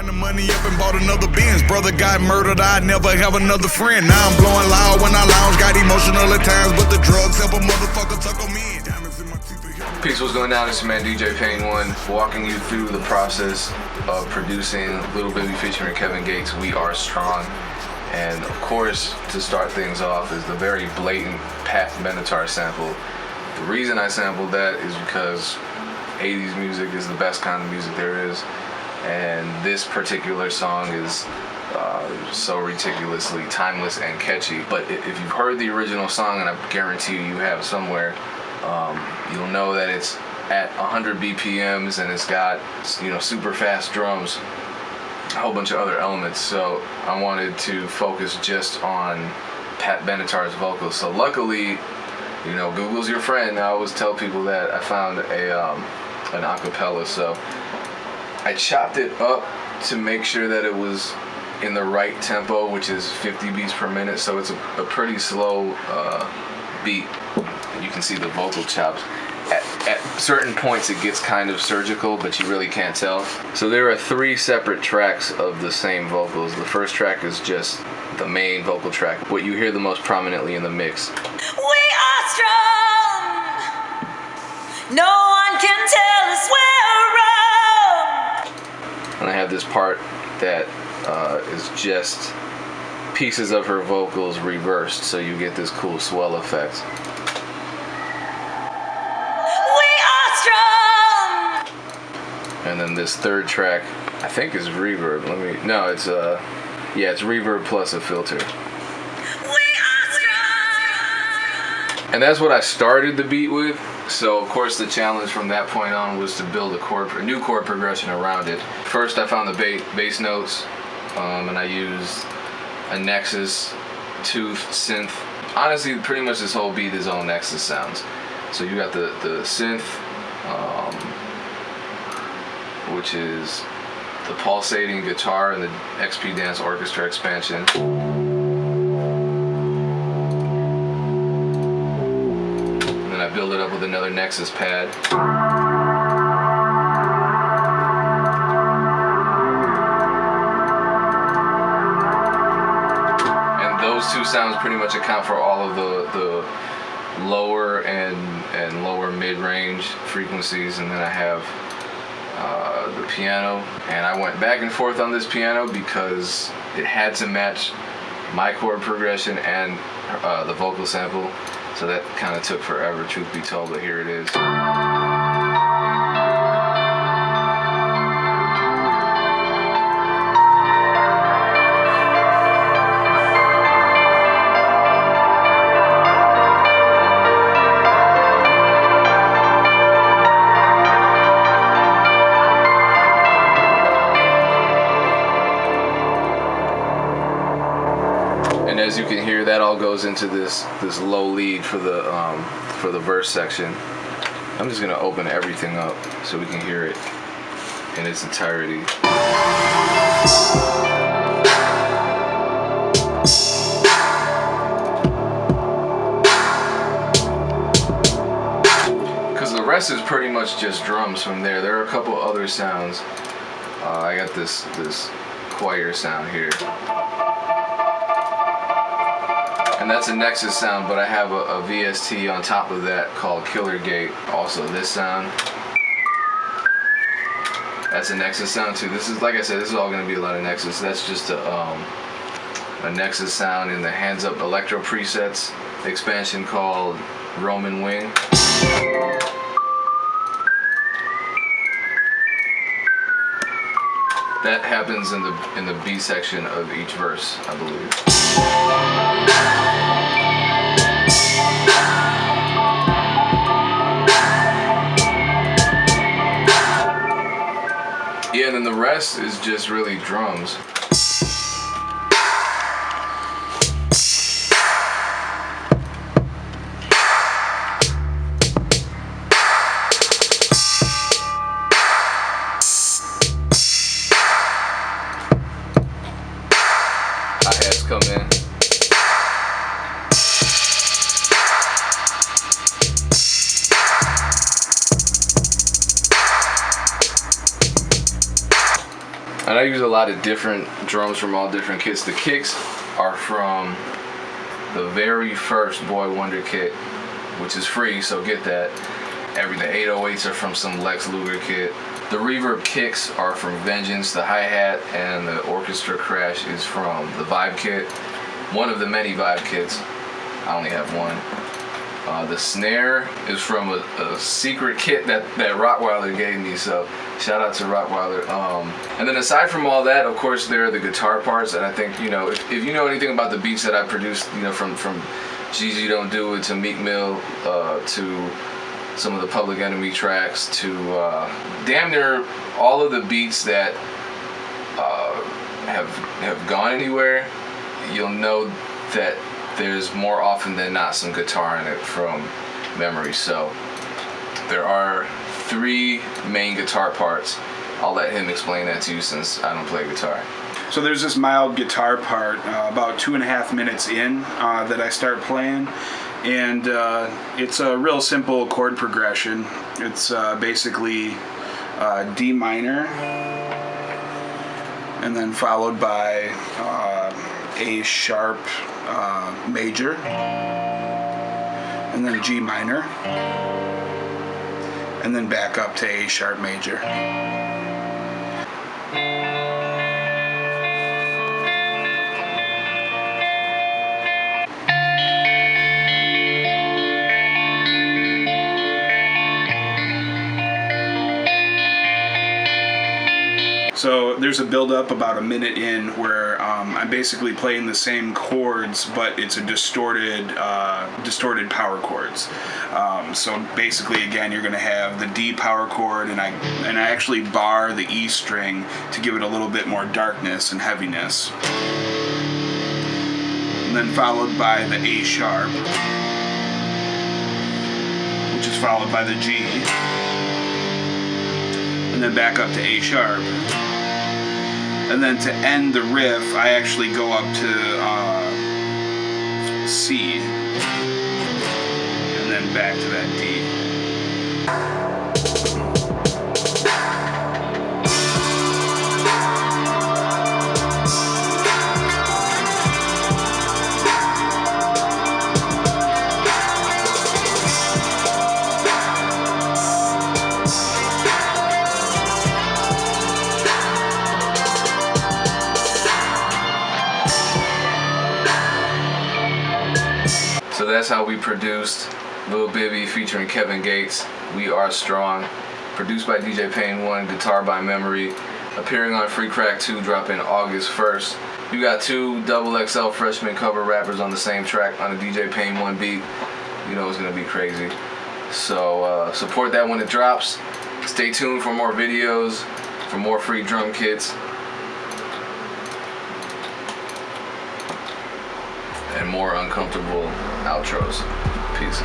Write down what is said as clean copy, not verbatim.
the money up and bought another Benz. Brother got murdered, I'd never have another friend. Now I'm blowing loud when I lounge, got emotional at times, but the drugs help a motherfucker tuck on me. Diamonds in my teeth. Peace, what's going down? It's your man DJ Pain One, walking you through the process of producing Lil Bibby featuring Kevin Gates, We Are Strong. And of course, to start things off is the very blatant Benatar sample. The reason I sampled that is because 80s music is the best kind of music there is, and this particular song is so ridiculously timeless and catchy. But if you've heard the original song, and I guarantee you have somewhere, you'll know that it's at 100 BPMs and it's got, you know, super fast drums, a whole bunch of other elements. So I wanted to focus just on Benatar's vocals. So luckily, you know, Google's your friend. I always tell people that. I found an acapella, so I chopped it up to make sure that it was in the right tempo, which is 50 beats per minute. So it's a pretty slow beat. You can see the vocal chops. At certain points it gets kind of surgical, but you really can't tell. So there are 3 separate tracks of the same vocals. The first track is just the main vocal track, what you hear the most prominently in the mix. We are strong. No one can tell us we're wrong. And I have this part that is just pieces of her vocals reversed, so you get this cool swell effect. And then this third track, I think, is reverb. It's reverb plus a filter. And that's what I started the beat with. So of course the challenge from that point on was to build a new chord progression around it. First I found the bass notes, and I used a Nexus tooth synth. Honestly, pretty much this whole beat is all Nexus sounds. So you got the synth, which is the pulsating guitar and the XP Dance Orchestra expansion. And then I build it up with another Nexus pad. And those 2 sounds pretty much account for all of the lower and lower mid-range frequencies. And then I have the piano, and I went back and forth on this piano because it had to match my chord progression and the vocal sample, so that kind of took forever, truth be told, but here it is. And as you can hear, that all goes into this low lead for the verse section. I'm just gonna open everything up so we can hear it in its entirety. Because the rest is pretty much just drums from there. There are a couple other sounds. I got this choir sound here. And that's a Nexus sound, but I have a VST on top of that called Killer Gate. Also this sound, that's a Nexus sound too. This is, like I said, this is all gonna be a lot of Nexus. That's just a Nexus sound in the Hands Up Electro presets expansion called Roman Wing. That happens in the B section of each verse, I believe. Yeah, and then the rest is just really drums. Hi-hats come in. And I use a lot of different drums from all different kits. The kicks are from the very first Boy Wonder kit, which is free, so get that. The 808s are from some Lex Luger kit. The reverb kicks are from Vengeance. The hi-hat and the orchestra crash is from the Vibe kit. One of the many Vibe kits. I only have one. The snare is from a secret kit that Rottweiler gave me, so shout out to Rottweiler. And then aside from all that, of course, there are the guitar parts, and I think, you know, if you know anything about the beats that I produced, you know, from Jeezy Don't Do It to Meek Mill to some of the Public Enemy tracks to damn near all of the beats that have gone anywhere, you'll know that there's more often than not some guitar in it from memory. So there are 3 main guitar parts. I'll let him explain that to you since I don't play guitar. So there's this mild guitar part about 2.5 minutes in that I start playing, and it's a real simple chord progression. It's basically D minor, and then followed by A sharp major, and then G minor, and then back up to A sharp major. So there's a build-up about a minute in where I'm basically playing the same chords, but it's a distorted power chords. So basically, again, you're going to have the D power chord, and I actually bar the E string to give it a little bit more darkness and heaviness. And then followed by the A sharp, which is followed by the G, and then back up to A sharp. And then to end the riff, I actually go up to C, and then back to that D. So that's how we produced Lil Bibby featuring Kevin Gates, We Are Strong. Produced by DJ Pain 1, guitar by Memory. Appearing on Free Crack 2, dropping August 1st. You got 2 XXL freshman cover rappers on the same track on the DJ Pain 1 beat. You know it's gonna be crazy. So support that when it drops. Stay tuned for more videos, for more free drum kits, and more uncomfortable outros. Peace.